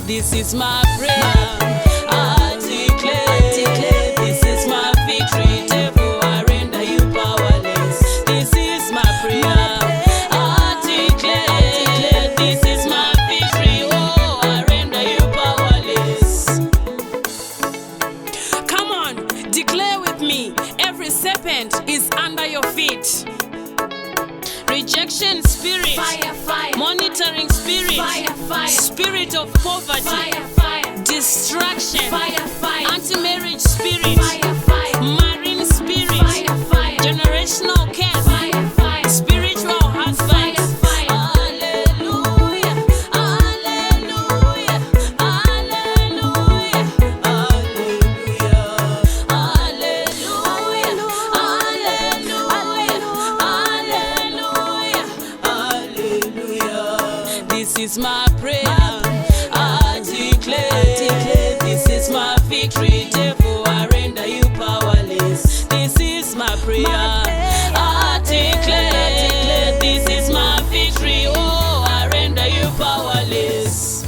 This is my prayer. I declare, this is my victory. Devil, I render you powerless. This is my prayer. I declare, this is my victory. Oh, I render you powerless. Come on, declare with me. Every serpent is under your feet. Rejection spirit, Fire, fire. monitoring spirit, Fire, fire. spirit of poverty, Fire, fire. distraction, Fire, fire. anti-marriage spirit, Fire, fire. marine spirit, Fire, fire. generational curse, Fire, fire. spiritual husband. Fire, fire. Hallelujah, hallelujah, hallelujah, hallelujah, hallelujah, hallelujah. This is my prayer. I declare, this is my victory. Devil, I render you powerless. This is my prayer. I declare, this is my victory. Oh, I render you powerless.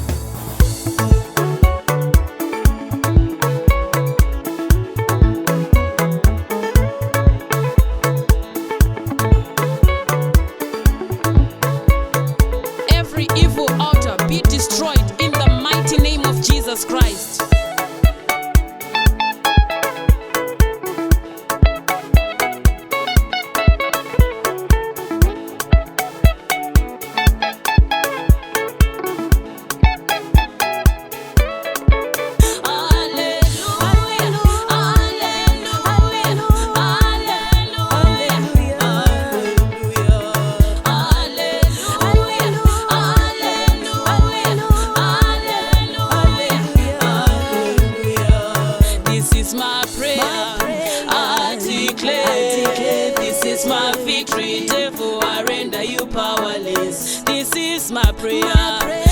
Every evil altar be destroyed in the mighty name of Jesus Christ. This is my prayer. I declare, this is my victory. Devil, I render you powerless. This is my prayer.